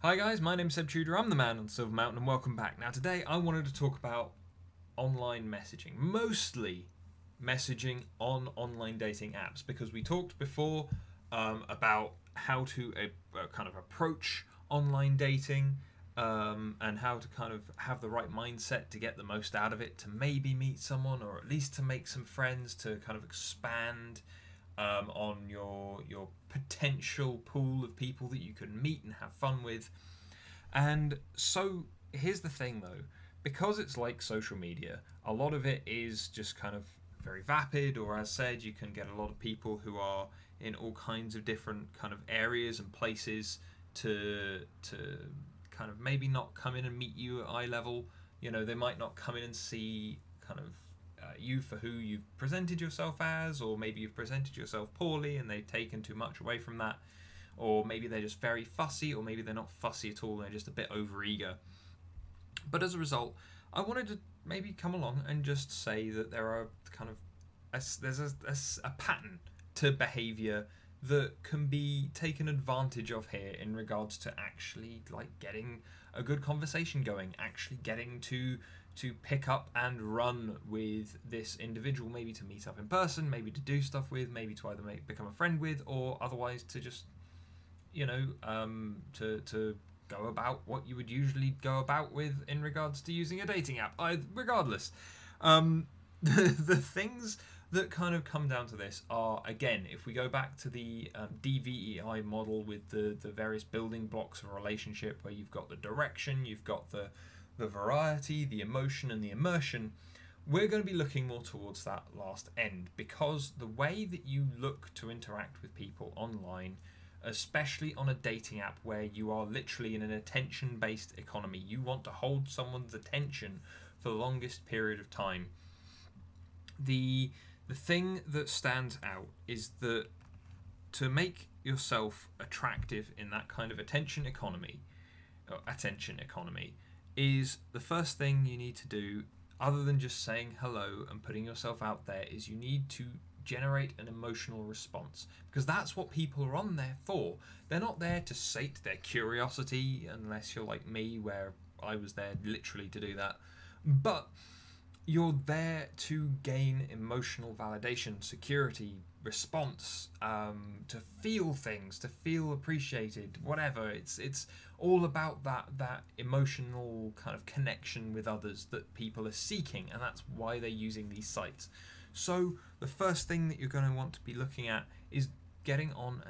Hi guys, my name's Seb Tudor, I'm the man on Silver Mountain and welcome back. Now today I wanted to talk about online messaging, mostly messaging on online dating apps, because we talked before about how to kind of approach online dating and how to kind of have the right mindset to get the most out of it, to maybe meet someone or at least to make some friends, to kind of expand on your potential pool of people that you can meet and have fun with. And so here's the thing though, because it's like social media, a lot of it is just kind of very vapid, or as said, you can get a lot of people who are in all kinds of different kind of areas and places to kind of maybe not come in and meet you at eye level. You know, they might not come in and see kind of you for who you've presented yourself as, or maybe you've presented yourself poorly and they've taken too much away from that, or maybe they're just very fussy, or maybe they're not fussy at all, they're just a bit overeager. But as a result, I wanted to maybe come along and just say that there are kind of there's a pattern to behavior that can be taken advantage of here in regards to actually like getting a good conversation going, actually getting to pick up and run with this individual, maybe to meet up in person, maybe to do stuff with, maybe to either become a friend with, or otherwise to just, you know, to go about what you would usually go about with in regards to using a dating app. Regardless, the things that kind of come down to this are, again, if we go back to the DVEI model with the various building blocks of a relationship, where you've got the direction, you've got the variety, the emotion, and the immersion, we're going to be looking more towards that last end, because the way that you look to interact with people online, especially on a dating app where you are literally in an attention-based economy, you want to hold someone's attention for the longest period of time. The thing that stands out is that to make yourself attractive in that kind of attention economy, is the first thing you need to do, other than just saying hello and putting yourself out there, is you need to generate an emotional response, because that's what people are on there for. They're not there to sate their curiosity, unless you're like me, where I was there literally to do that, but you're there to gain emotional validation, security, response, to feel things, to feel appreciated, whatever. It's all about that emotional kind of connection with others that people are seeking, and that's why they're using these sites. So the first thing that you're going to want to be looking at is getting on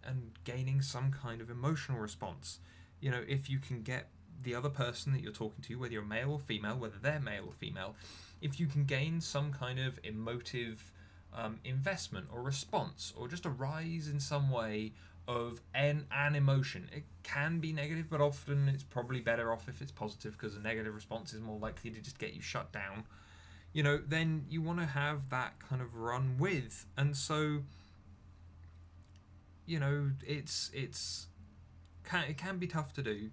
and gaining some kind of emotional response. You know, if you can get the other person that you're talking to, whether you're male or female, whether they're male or female, if you can gain some kind of emotive investment or response, or just a rise in some way of an emotion. It can be negative, but often it's probably better off if it's positive, because a negative response is more likely to just get you shut down. You know, then you want to have that kind of run with. And so, you know, it can be tough to do,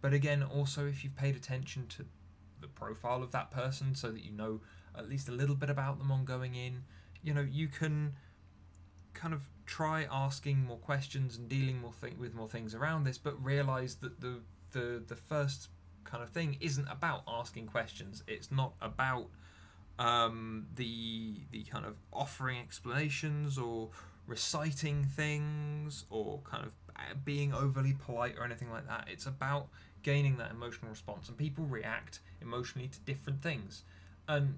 but again, also if you've paid attention to the profile of that person, so that you know at least a little bit about them on going in, you know, you can kind of try asking more questions and dealing with more things around this, but realize that the first kind of thing isn't about asking questions. It's not about the kind of offering explanations or reciting things or kind of being overly polite or anything like that. It's about gaining that emotional response, and people react emotionally to different things, and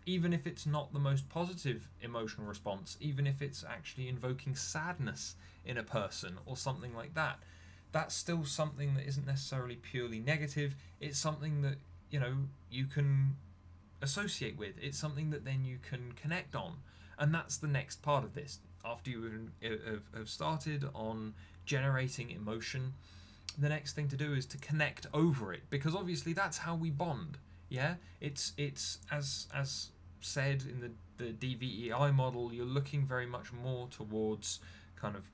even if it's not the most positive emotional response, even if it's actually invoking sadness in a person or something like that, that's still something that isn't necessarily purely negative. It's something that, you know, you can associate with. It's something that then you can connect on, and that's the next part of this. After you have started on generating emotion, the next thing to do is to connect over it, because obviously that's how we bond. Yeah, it's as said in the DVEI model, you're looking very much more towards kind of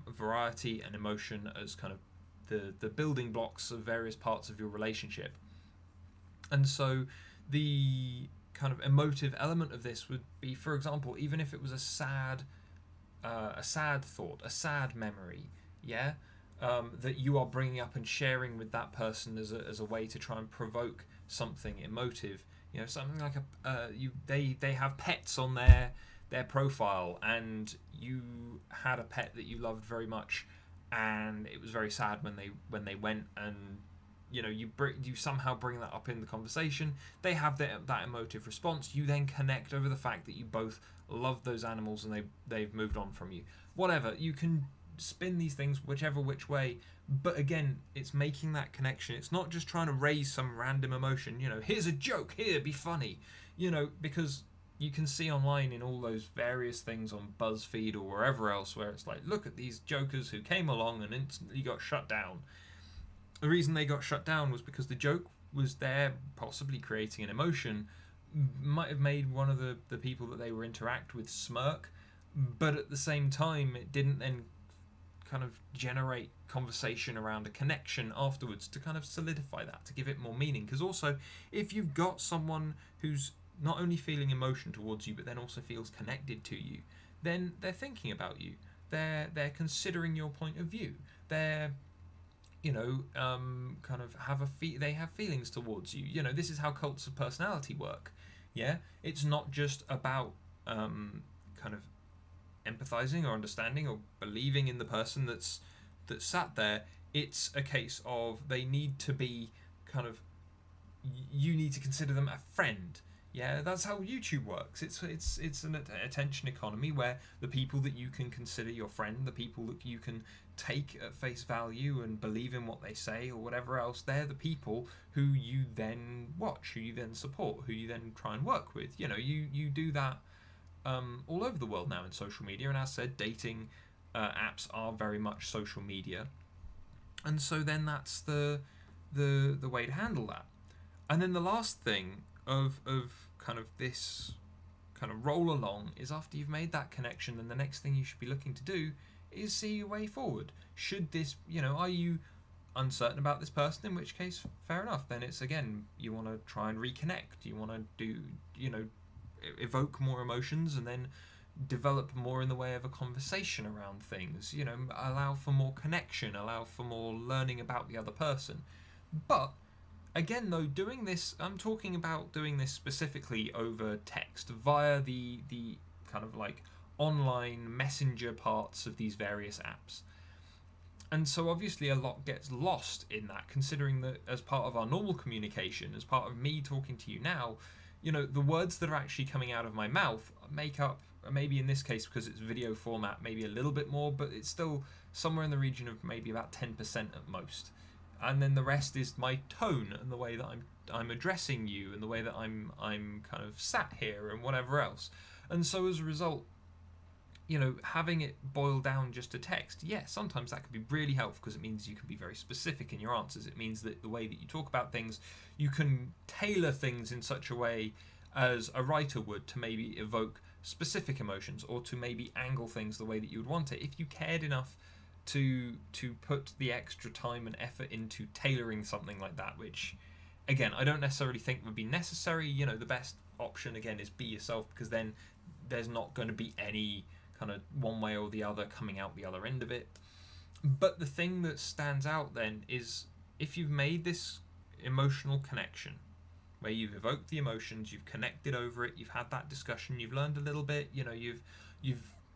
variety and emotion as kind of the building blocks of various parts of your relationship. And so the kind of emotive element of this would be, for example, even if it was a sad thought, a sad memory, yeah, that you are bringing up and sharing with that person as a way to try and provoke something emotive. You know, something like they have pets on their profile, and you had a pet that you loved very much, and it was very sad when they went, and you know, you somehow bring that up in the conversation. They have that emotive response. You then connect over the fact that you both love those animals and they've moved on from you. Whatever, you can spin these things whichever which way, but again, it's making that connection. It's not just trying to raise some random emotion, you know, here's a joke, here, be funny, you know, because you can see online in all those various things on BuzzFeed or wherever else where it's like, look at these jokers who came along and instantly got shut down. The reason they got shut down was because the joke was there, possibly creating an emotion, might have made one of the people that they were interact with smirk, but at the same time it didn't then kind of generate conversation around a connection afterwards to kind of solidify that, to give it more meaning. Because also, if you've got someone who's not only feeling emotion towards you but then also feels connected to you, then they're thinking about you, they're considering your point of view, they're, you know, kind of they have feelings towards you. You know, this is how cults of personality work. Yeah, it's not just about kind of empathizing or understanding or believing in the person that's sat there. It's a case of they need to be kind of, you need to consider them a friend. Yeah, that's how YouTube works. It's an attention economy where the people that you can consider your friend, the people that you can take at face value and believe in what they say or whatever else, they're the people who you then watch, who you then support, who you then try and work with. You know, you do that all over the world now in social media, and as said, dating apps are very much social media, and so then that's the way to handle that. And then the last thing of kind of this kind of roll along is, after you've made that connection, then the next thing you should be looking to do is see your way forward. Should this, you know, are you uncertain about this person, in which case fair enough, then it's, again, you want to try and reconnect, you want to do, you know, evoke more emotions and then develop more in the way of a conversation around things, you know, allow for more connection, allow for more learning about the other person. But again, though, doing this, I'm talking about doing this specifically over text via the kind of like online messenger parts of these various apps. And so obviously a lot gets lost in that, considering that as part of our normal communication, as part of me talking to you now, you know, the words that are actually coming out of my mouth make up, maybe in this case because it's video format, maybe a little bit more, but it's still somewhere in the region of maybe about 10% at most. And then the rest is my tone and the way that I'm addressing you and the way that I'm kind of sat here and whatever else. And so as a result, you know, having it boil down just to text, yeah, sometimes that can be really helpful because it means you can be very specific in your answers. It means that the way that you talk about things, you can tailor things in such a way as a writer would to maybe evoke specific emotions, or to maybe angle things the way that you would want it, if you cared enough to put the extra time and effort into tailoring something like that, which, again, I don't necessarily think would be necessary. You know, the best option, again, is be yourself, because then there's not going to be any kind of one way or the other coming out the other end of it. But the thing that stands out then is, if you've made this emotional connection where you've evoked the emotions, you've connected over it, you've had that discussion, you've learned a little bit, you know, you've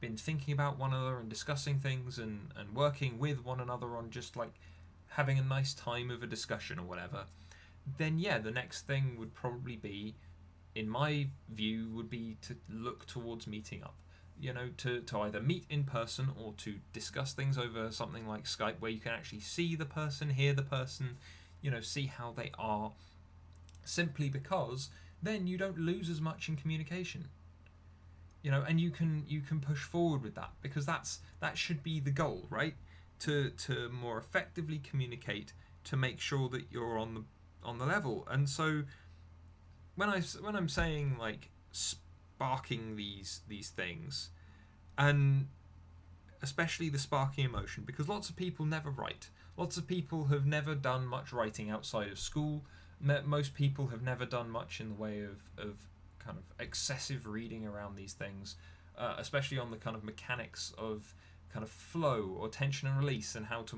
been thinking about one another and discussing things and working with one another on just like having a nice time of a discussion or whatever, then yeah, the next thing would probably be, in my view, would be to look towards meeting up. You know, to either meet in person or to discuss things over something like Skype, where you can actually see the person, hear the person, you know, see how they are, simply because then you don't lose as much in communication. You know, and you can push forward with that, because that should be the goal, right? To more effectively communicate, to make sure that you're on the level. And so when I'm saying like sparking these things, and especially the sparking emotion, because lots of people never write. Lots of people have never done much writing outside of school. Most people have never done much in the way of kind of excessive reading around these things, especially on the kind of mechanics of kind of flow or tension and release, and how to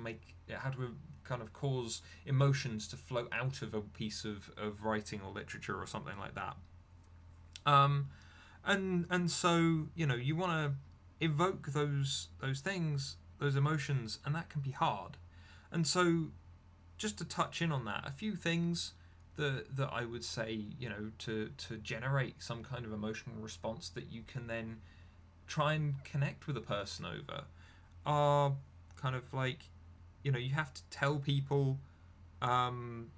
kind of cause emotions to flow out of a piece of writing or literature or something like that. And so, you know, you want to evoke those things, those emotions, and that can be hard. And so, just to touch in on that, a few things that I would say, you know, to generate some kind of emotional response that you can then try and connect with a person over are kind of like, you know, you have to tell people, you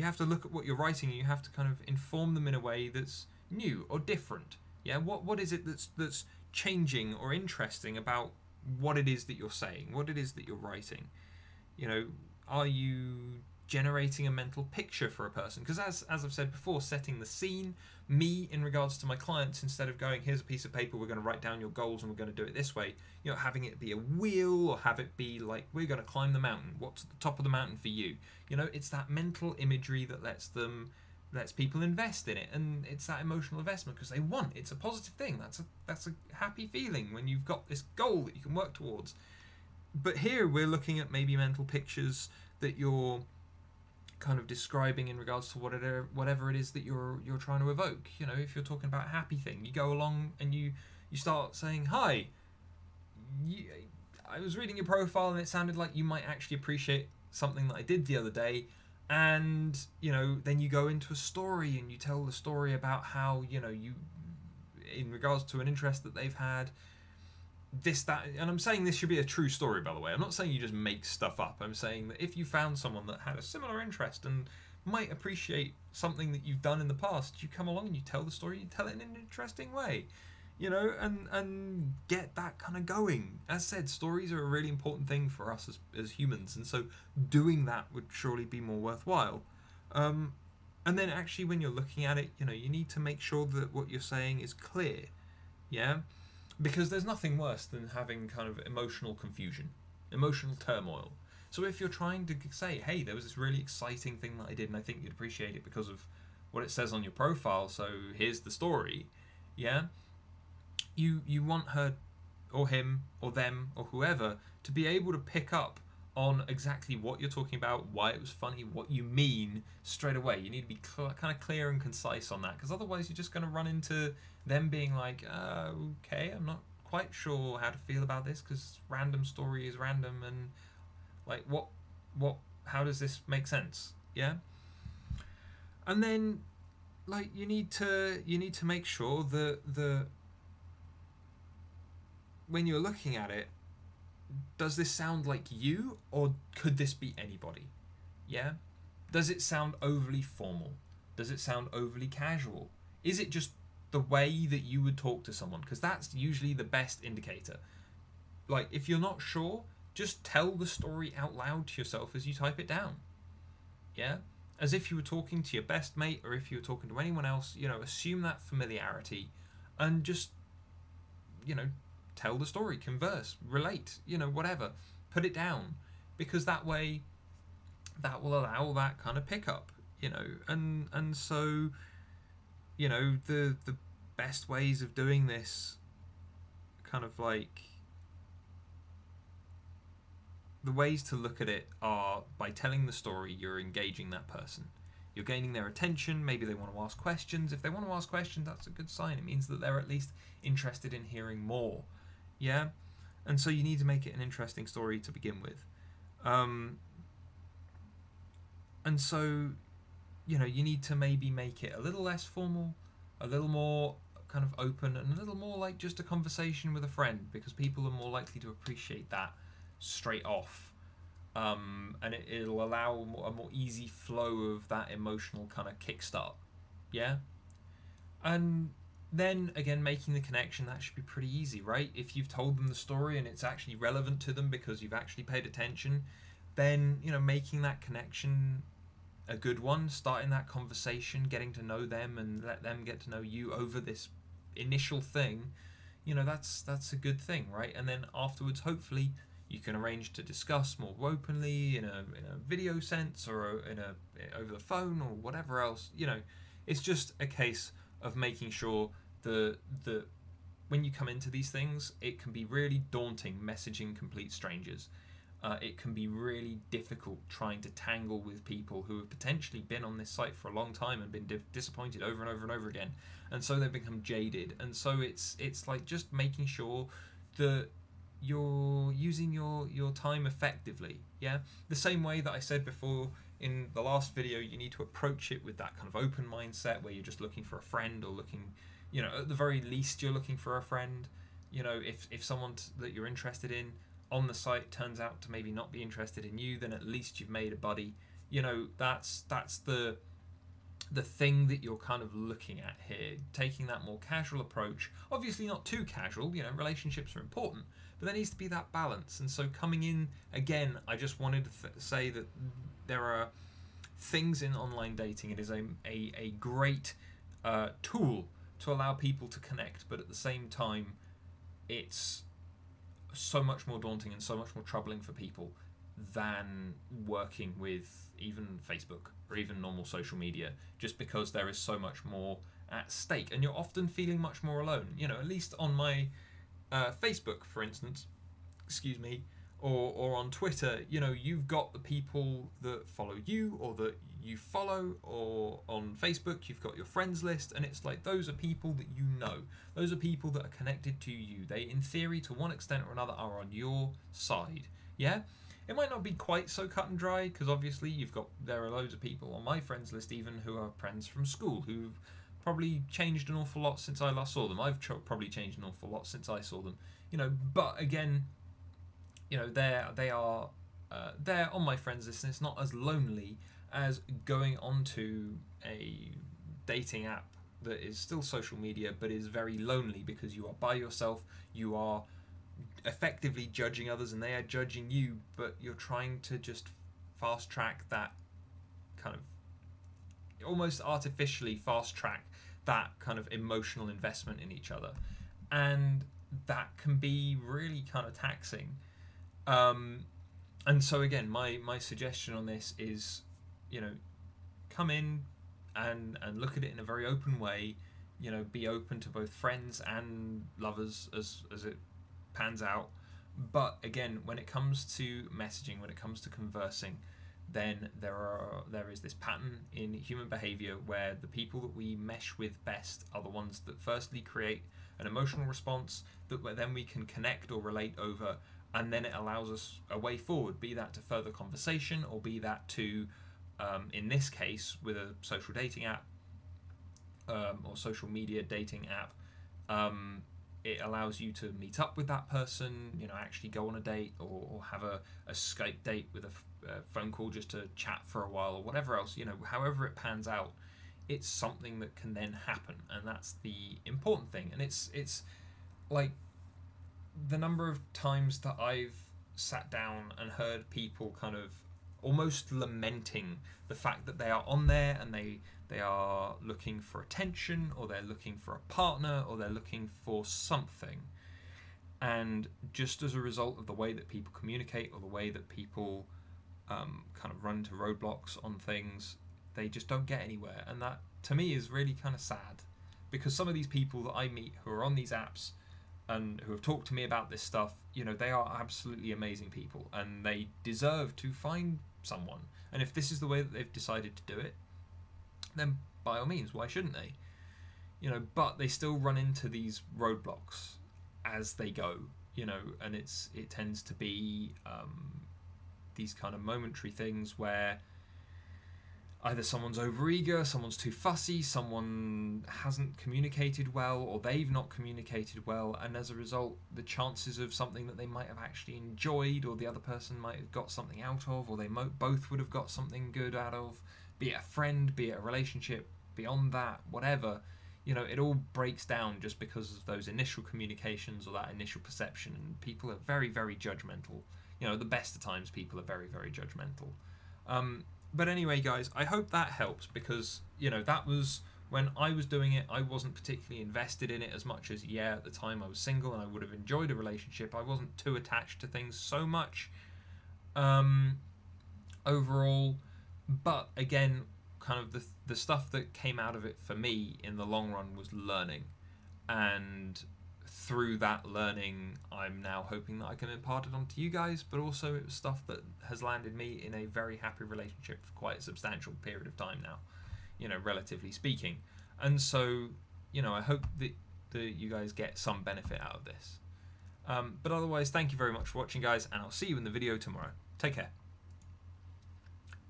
have to look at what you're writing, and you have to kind of inform them in a way that's new or different. Yeah, what is it that's changing or interesting about what it is that you're saying, what it is that you're writing? You know, are you generating a mental picture for a person? Because as I've said before, setting the scene, me in regards to my clients, instead of going, here's a piece of paper, we're going to write down your goals and we're going to do it this way, you know, having it be a wheel, or have it be like, we're going to climb the mountain, what's at the top of the mountain for you? You know, it's that mental imagery that lets people invest in it, and it's that emotional investment because they want, it's a positive thing, that's a happy feeling when you've got this goal that you can work towards. But here we're looking at maybe mental pictures that you're kind of describing in regards to whatever it is that you're trying to evoke. You know, if you're talking about a happy thing, you go along and you start saying, hi, I was reading your profile and it sounded like you might actually appreciate something that I did the other day. And, you know, then you go into a story and you tell the story about how, you know, you, in regards to an interest that they've had, this, that, and I'm saying this should be a true story, by the way. I'm not saying you just make stuff up. I'm saying that if you found someone that had a similar interest and might appreciate something that you've done in the past, you come along and you tell the story, you tell it in an interesting way, you know, and get that kind of going. As said, stories are a really important thing for us as humans, and so doing that would surely be more worthwhile. And then actually when you're looking at it, you know, you need to make sure that what you're saying is clear, yeah? Because there's nothing worse than having kind of emotional confusion, emotional turmoil. So if you're trying to say, hey, there was this really exciting thing that I did and I think you'd appreciate it because of what it says on your profile, so here's the story, yeah? You want her or him or them or whoever to be able to pick up on exactly what you're talking about, why it was funny, what you mean straight away. You need to be kind of clear and concise on that, because otherwise you're just going to run into them being like, okay, I'm not quite sure how to feel about this because random story is random, and like how does this make sense? Yeah. And then like you need to make sure that when you're looking at it, does this sound like you, or could this be anybody? Yeah? Does it sound overly formal? Does it sound overly casual? Is it just the way that you would talk to someone? Because that's usually the best indicator. Like, if you're not sure, just tell the story out loud to yourself as you type it down. Yeah? As if you were talking to your best mate, or if you were talking to anyone else, you know, assume that familiarity and just, you know, tell the story, converse, relate, you know, whatever. Put it down, because that way that will allow that kind of pickup, you know. And so, you know, the best ways of doing this, kind of like, the ways to look at it are by telling the story, you're engaging that person. You're gaining their attention. Maybe they want to ask questions. If they want to ask questions, that's a good sign. It means that they're at least interested in hearing more. Yeah? And so you need to make it an interesting story to begin with. And so, you know, you need to maybe make it a little less formal, a little more kind of open, and a little more like just a conversation with a friend, because people are more likely to appreciate that straight off. And it'll allow a more easy flow of that emotional kind of kickstart. Yeah? And then again, making the connection, that should be pretty easy, right? If you've told them the story and it's actually relevant to them because you've actually paid attention, then, you know, making that connection a good one, starting that conversation, getting to know them and let them get to know you over this initial thing, you know, that's a good thing, right? And then afterwards, hopefully, you can arrange to discuss more openly in a video sense, or over the phone, or whatever else. You know, it's just a case of making sure the when you come into these things, it can be really daunting messaging complete strangers. It can be really difficult trying to tangle with people who have potentially been on this site for a long time and been disappointed over and over and over again, and so they've become jaded. And so it's like just making sure that you're using your time effectively. Yeah, the same way that I said before in the last video, you need to approach it with that kind of open mindset where you're just looking for a friend, or looking, you know, at the very least you're looking for a friend. You know, if someone that you're interested in on the site turns out to maybe not be interested in you, then at least you've made a buddy. You know, that's the thing that you're kind of looking at here, taking that more casual approach. Obviously not too casual, you know, relationships are important, but there needs to be that balance. And so coming in, again, I just wanted to say that there are things in online dating. It is a great tool to allow people to connect, but at the same time, it's so much more daunting and so much more troubling for people than working with even Facebook or even normal social media, just because there is so much more at stake, and you're often feeling much more alone. You know, at least on my Facebook, for instance, excuse me, or on Twitter, you know, you've got the people that follow you or that you follow, or on Facebook you've got your friends list, and it's like those are people that you know. Those are people that are connected to you. They, in theory, to one extent or another, are on your side. Yeah? It might not be quite so cut and dry, because obviously there are loads of people on my friends list even who are friends from school who've probably changed an awful lot since I last saw them. I've probably changed an awful lot since I saw them. You know, but again, you know, they are they're on my friends list, and it's not as lonely as going onto a dating app that is still social media but is very lonely, because you are by yourself, you are effectively judging others and they are judging you, but you're trying to just fast track that kind of, almost artificially fast track that kind of emotional investment in each other, and that can be really kind of taxing. And so again, my suggestion on this is, you know, come in and look at it in a very open way. You know, be open to both friends and lovers as it pans out. But again, when it comes to messaging, when it comes to conversing, then there is this pattern in human behavior where the people that we mesh with best are the ones that firstly create an emotional response that then we can connect or relate over, and then it allows us a way forward, be that to further conversation, or be that to in this case with a social dating app or social media dating app, it allows you to meet up with that person, you know, actually go on a date, or have a Skype date with a phone call just to chat for a while, or whatever else, you know, however it pans out, it's something that can then happen, and that's the important thing. And it's like the number of times that I've sat down and heard people kind of almost lamenting the fact that they are on there and they are looking for attention, or they're looking for a partner, or they're looking for something, and just as a result of the way that people communicate, or the way that people kind of run to roadblocks on things, they just don't get anywhere. And that to me is really kind of sad, because some of these people that I meet who are on these apps and who have talked to me about this stuff, you know, they are absolutely amazing people, and they deserve to find someone. And if this is the way that they've decided to do it, then by all means, why shouldn't they? You know, but they still run into these roadblocks as they go, you know, and it tends to be these kind of momentary things where either someone's overeager, someone's too fussy, someone hasn't communicated well, or they've not communicated well, and as a result, the chances of something that they might have actually enjoyed, or the other person might have got something out of, or they both would have got something good out of, be it a friend, be it a relationship, beyond that, whatever, you know, it all breaks down just because of those initial communications or that initial perception, and people are very, very judgmental. You know, at the best of times, people are very, very judgmental. But anyway, guys, I hope that helps, because, you know, that was when I was doing it. I wasn't particularly invested in it as much as, yeah, at the time I was single and I would have enjoyed a relationship. I wasn't too attached to things so much overall. But again, kind of the stuff that came out of it for me in the long run was learning, and through that learning, I'm now hoping that I can impart it onto you guys, but also it was stuff that has landed me in a very happy relationship for quite a substantial period of time now, you know, relatively speaking. And so, you know, I hope that you guys get some benefit out of this. But otherwise, thank you very much for watching, guys, and I'll see you in the video tomorrow. Take care.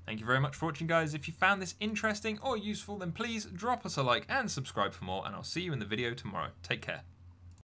Thank you very much for watching, guys. If you found this interesting or useful, then please drop us a like and subscribe for more, and I'll see you in the video tomorrow. Take care.